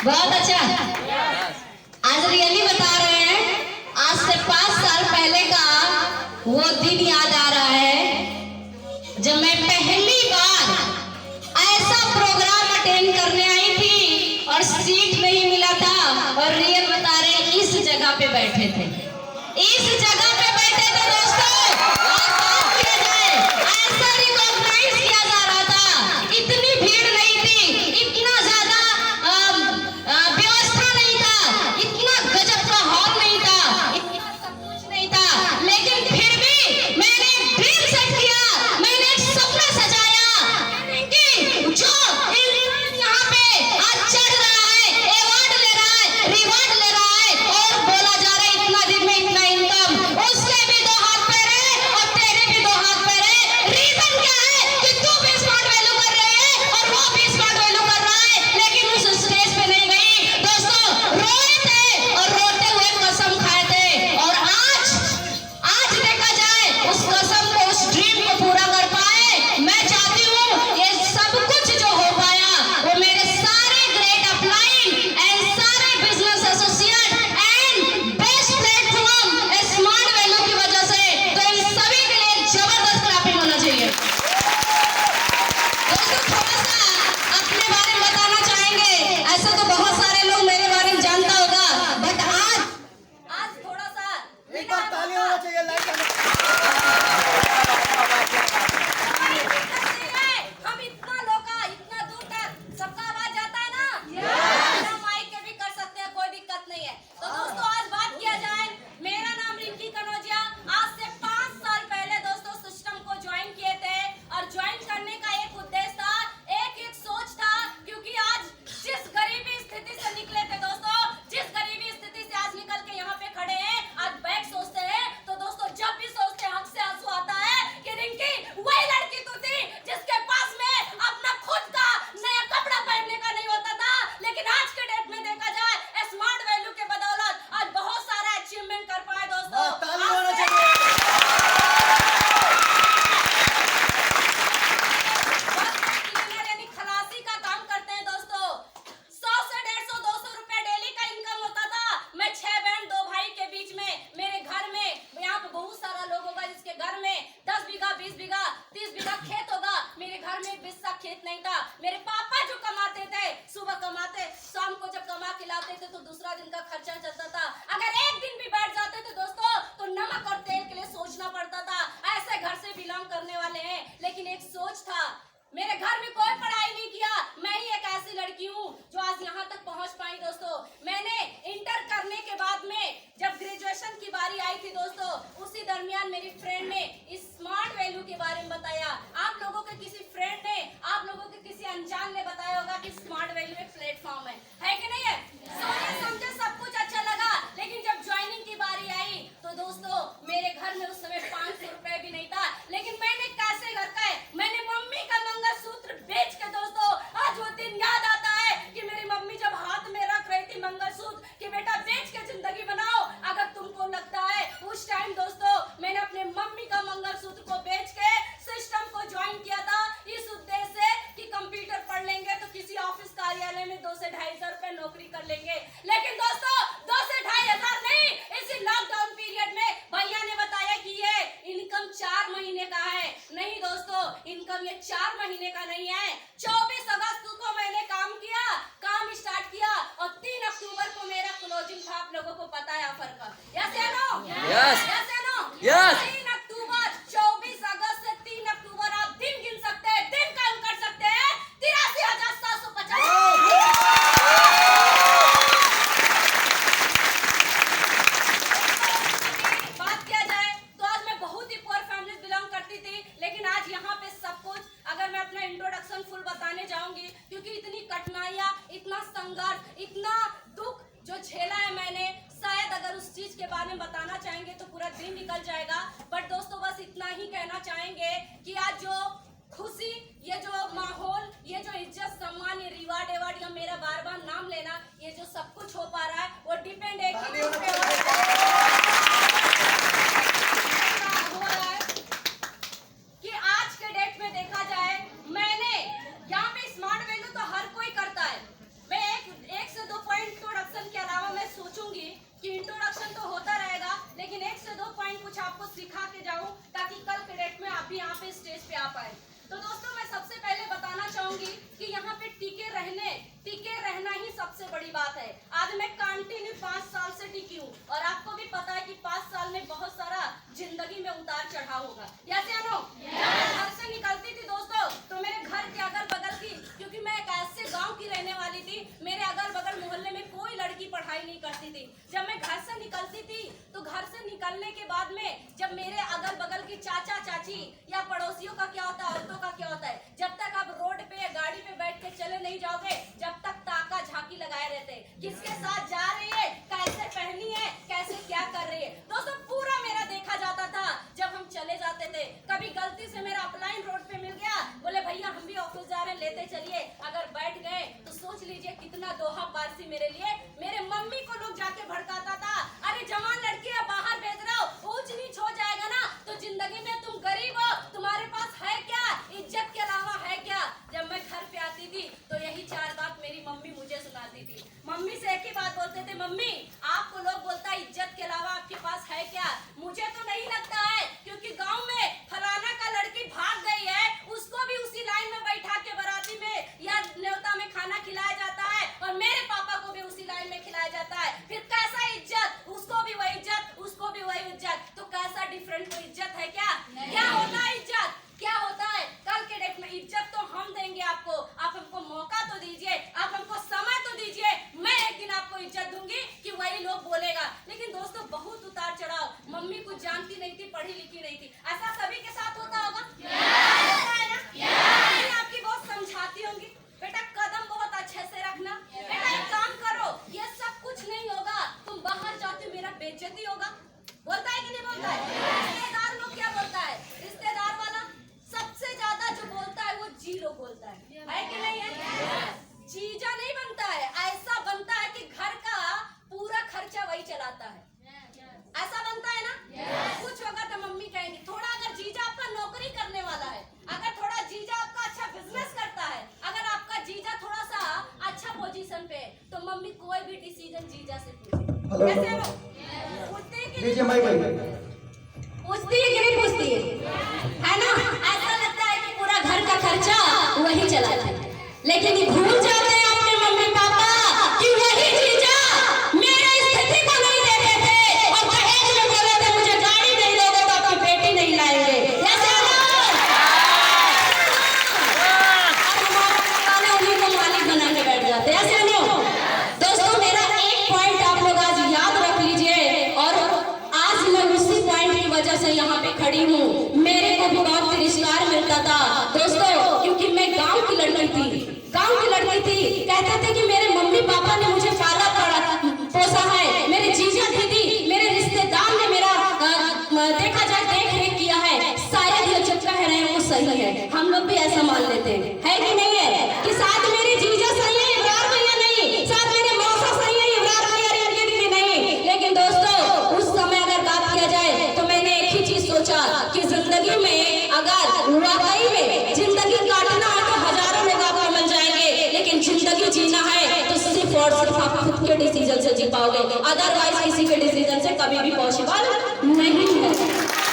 बहुत अच्छा। आज रियली बता रहे हैं, आज से 5 साल पहले का वो दिन याद आ रहा है जब मैं पहली बार ऐसा प्रोग्राम अटेंड करने आई थी और सीट नहीं मिला था। और रियल बता रहे हैं, इस जगह पे बैठे थे, इस जगह पे बैठे थे दोस्तों। और बात किया जाए, ऐसा रिकॉग्नाइज किया जा रहा था, इतनी भीड़ नहीं थी, इतना ज्यादा व्यवस्था नहीं था, इतना गजब का हॉल नहीं था, इतना सब कुछ नहीं था, लेकिन फिर भी मैंने ड्रीम सेट किया, मैंने एक सपना सजाया कि जो यहाँ पे आज चढ़ रहा है, अवार्ड ले रहा है, रिवॉर्ड ले रहा है और बोला जा रहा है इतना दिन में इतना इनकम, उसके भी 2 हाथ पैर है और तेरे भी 2 हाथ पैर है। रीजन क्या है कि तू भी स्मार्ट वैल्यू कर रही है और वो भी स्मार्ट वैल्यू कर रहा है, लेकिन उस स्टेज पे नहीं गई। दोस्तों रोए थे और रोते हुए कसम खाए थे, और आज देखा जाए उस कसम को, उस ड्रीम को पूरा कर पाए। मैं चाहती हूँ ये सब कुछ जो हो पाया वो मेरे सारे ग्रेट अपलाइन एंड सारे business associate and best platform smart value की वजह से। तो इन सभी के लिए जबरदस्त क्लैपिंग होना चाहिए। दोस्तों थोड़ा सा अपने बारे में बताना चाहेंगे। ऐसा तो बहुत सारे लोग मेरे बारे में जानता होगा, बट आज थोड़ा सा एक बार ताली होना चाहिए लाइक आने। हम इतना लोग का इतना दूर तक सबका आवाज जाता है ना, हम माइक के भी कर सकते हैं, कोई दिक्कत नहीं है। तो दोस्तों आज बात किया जाए, मेरा नाम रिंकी कनौजिया। आज से 5 साल पहले दोस्तों सिस्टम को ज्वाइन किए थे, और ज्वाइन करने का एक उद्देश्य था, एक सोच था, क्योंकि आज जिस गरीबी स्थिति से निकले थे दोस्तों, जिस गरीबी स्थिति से आज निकल के यहाँ पे खड़े हैं, आज बैक सोचते हैं तो दोस्तों जब भी सोचते हैं आंख से आंसू आता है कि रिंकी वही लड़की तो थी जिसके पास में अपना खुद का नया कपड़ा पहनने का नहीं होता था, लेकिन आज के डेट में देखा जाए स्मार्ट वैल्यू के बदौलत आज बहुत सारा अचीवमेंट कर पाए दोस्तों। ताली होना चाहिए। यानी खलासी का काम करते हैं दोस्तों। 100 से 150 200 रुपए डेली का इनकम होता था। मैं 6 बहन 2 भाई के बीच में, मेरे घर में यहाँ पे बहुत सारा लोग होगा जिसके घर में 10 बीघा 20 बीघा 30 बीघा खेत होगा। मेरे घर में 20 सा खेत नहीं था। मेरे पापा जो कमाते थे, सुबह कमाते, शाम को जब कमा के लाते थे तो दूसरा दिन का खर्चा चलता था। अगर एक दिन भी बैठ जाते थे दोस्तों तो नमक और तेल के लिए सोचना पड़ता था। ऐसे घर से बिलोंग करने वाले हैं, लेकिन एक सोच था। मेरे घर में कोई पढ़ाई नहीं किया, मैं ही एक ऐसी लड़की हूँ जो आज यहाँ तक पहुँच पाई दोस्तों। मैंने इंटर करने के बाद में जब ग्रेजुएशन की बारी आई थी दोस्तों, उसी दरमियान मेरी फ्रेंड ने इस स्मार्ट वैल्यू के बारे में बताया। आप लोगों के किसी फ्रेंड ने, आप लोगों के किसी अनजान ने बताया होगा कि स्मार्ट वैल्यू एक प्लेटफॉर्म है कि नहीं है? सोचे समझे सब कुछ अच्छा लगा, लेकिन जब ज्वाइनिंग की बारी आई तो दोस्तों मेरे घर में उस समय 500 रुपए भी नहीं था। लेकिन मैंने कैसे घर का है, मैंने मम्मी का मंगलसूत्र बेच के दोस्तों, आज वो दिन याद आता है कि मेरी मम्मी जब हाथ में रख रही थी मंगलसूत्र कि बेटा बेच के जिंदगी बनाओ। अगर तुमको लगता है उस टाइम दोस्तों मैंने अपने मम्मी का मंगलसूत्र को बेच के सिस्टम को ज्वाइन किया था, इस उद्देश्य से कि कंप्यूटर पढ़ लेंगे तो किसी ऑफिस कार्यालय में 2 से 2.5 हजार रुपए नौकरी कर लेंगे। लेकिन दोस्तों 2 से 2.5 हजार नहीं, इसी लॉकडाउन पीरियड में भैया ने बताया कि ये इनकम 4 महीने का है। नहीं दोस्तों, इनकम ये 4 महीने का नहीं है। 24 अगस्त को मैंने काम स्टार्ट किया और 3 अक्टूबर को मेरा क्लोजिंग था। आप लोगों को पता है ऑफर का? यस या नो? Yes yes. 3 अक्टूबर, 24 अगस्त से 3 अक्टूबर आप दिन गिन सकते हैं, दिन काउंट कर सकते हैं। 83,750। बात किया जाए तो आज मैं बहुत ही पुअर फैमिली बिलोंग करती थी, लेकिन आज यहाँ पे सब कुछ, अगर मैं अपना इंट्रोडक्शन फुल बताने जाऊंगी, क्योंकि इतनी कठिनाइयाँ, इतना संघर्ष, इतना दुख जो झेला है मैंने, शायद अगर उस चीज के बारे में बताना चाहेंगे तो पूरा दिन निकल जाएगा। बट दोस्तों बस इतना ही कहना चाहेंगे कि आज जो खुशी, ये जो माहौल, ये जो इज्जत सम्मान, ये रिवार्ड एवार्ड, या मेरा बार बार नाम लेना, ये जो सब कुछ हो पा रहा है वो डिपेंड है कि आज के डेट में देखा जाए, मैंने यहाँ पे स्मार्ट वैल्यू तो हर कोई करता है। मैं एक से दो निकलने के बाद में जब मेरे अगल बगल की चाचा चाची या पड़ोसियों का क्या होता है, औरतों का क्या होता है, जब तक आप रोड पे या गाड़ी पे बैठ के चले नहीं जाओगे, जब तक ताका झांकी लगाए रहते, किसके साथ जा रही है, कैसे पहनी है, कैसे क्या कर रही है। दोस्तों पूरा मेरा देखा जाता था। जब हम चले जाते थे, कभी गलती से मेरा अपलाइन रोड पे मिल गया, बोले भैया हम भी ऑफिस जा रहे हैं, लेते चलिए। अगर बैठ गए तो सोच लीजिए कितना दोहा पारसी मेरे लिए। मेरे मम्मी को लोग जाके भड़काता था, अरे जवान लड़की है, बाहर भेज रहे हो, ऊंच नीच हो जाएगा ना, तो जिंदगी में तुम गरीब हो, तुम्हारे पास है क्या, इज्जत के अलावा है क्या। जब मैं घर पे आती थी तो यही 4 बात मेरी मम्मी मुझे सुनाती थी। मम्मी से एक ही बात बोलते थे, मम्मी आपको लोग बोलता है इज्जत के अलावा आपके पास है क्या। मुझे तो नहीं लगता है, क्योंकि गांव में फलाना का लड़की भाग गई है, उसको भी उसी लाइन में बैठा के बाराती में या न्योता में खाना खिलाया जाता है, और मेरे पापा को भी उसी लाइन में खिलाया जाता है। फिर कैसा इज्जत, उसको भी वही इज्जत, उसको भी वही इज्जत, तो कैसा डिफरेंट कोई इज्जत है क्या? क्या होता है इज्जत, क्या होता है? कल के डेट में इज्जत तो हम देंगे आपको, आप हमको मौका तो दीजिए, आप हमको समय तो दीजिए, मैं एक दिन आपको इज्जत दूंगी कि वही लोग बोलेगा। लेकिन दोस्तों बहुत उतार चढ़ाव, मम्मी कुछ जानती नहीं थी, पढ़ी लिखी नहीं थी, ऐसा सभी के साथ होता होगा, होता है ना? मम्मी आपकी बहुत समझाती होंगी, बेटा कदम बहुत अच्छे से रखना, बेटा एक काम करो, ये सब कुछ नहीं होगा, तुम बाहर जाते मेरा बेइज्जती होगा। बोलता है कि नहीं बोलता है? रिश्तेदार लोग क्या बोलता है, रिश्तेदार वाला सबसे ज्यादा जो बोलता है वो जी लोग बोलता है कि नहीं है? जीजा नहीं बनता है, ऐसा बनता है कि घर का पूरा खर्चा वही चलाता है, ऐसा बनता है ना। कुछ होगा तो मम्मी कहेंगी, थोड़ा अगर जीजा आपका नौकरी करने वाला है, अगर थोड़ा जीजा आपका अच्छा बिजनेस करता है, अगर आपका जीजा थोड़ा सा अच्छा पोजीशन पे है, तो मम्मी कोई भी डिसीजन जीजा से पूछे। कैसे लोग पूछते हैं कि नहीं पूछती है कि नहीं पूछती है ना? ऐसा लगता है कि पूरा घर का खर्चा वही चलाता है, लेकिन ये भूल जाते हैं अपने मम्मी पापा कि वही जीजा मेरे स्थिति को नहीं देखे थे और दहेज में बोले थे मुझे गाड़ी नहीं दोगे तो आपकी बेटी नहीं लाएंगे। ऐसे उन्हीं को मालिक बना के बैठ जाते हैं, ऐसे नहीं हो। दोस्तों मेरा एक पॉइंट आप लोग आज याद रख लीजिए, और आज मैं उसी पॉइंट की वजह से यहाँ पे खड़ी हूँ। मेरे को भी बहुत तिरस्कार मिलता था दोस्तों, क्योंकि मैं गांव की लड़की थी, कहते थे कि मेरे मम्मी पापा ने मुझे पाला पोसा है, मेरे जीजा दीदी मेरे रिश्तेदार ने मेरा देखा जाए देख रेख किया है, शायद ये जो कह रहे हैं वो सही है। हम लोग भी ऐसा मान लेते हैं कि नहीं है, कि साथ मेरे जीजा सही है, इब्रार भैया नहीं, साथ मेरे मौसा सही है, इब्रार भैया रिंकी दीदी नहीं। लेकिन दोस्तों उस समय अगर बात किया जाए तो मैंने एक ही चीज सोचा कि जिंदगी में अगर वाकई में जिंदगी काटना है तो हजारों लोग आपको मिल जाएंगे, लेकिन जिंदगी जीना है तो सिर्फ और सिर्फ आप खुद के डिसीजन से जी पाओगे। अदरवाइज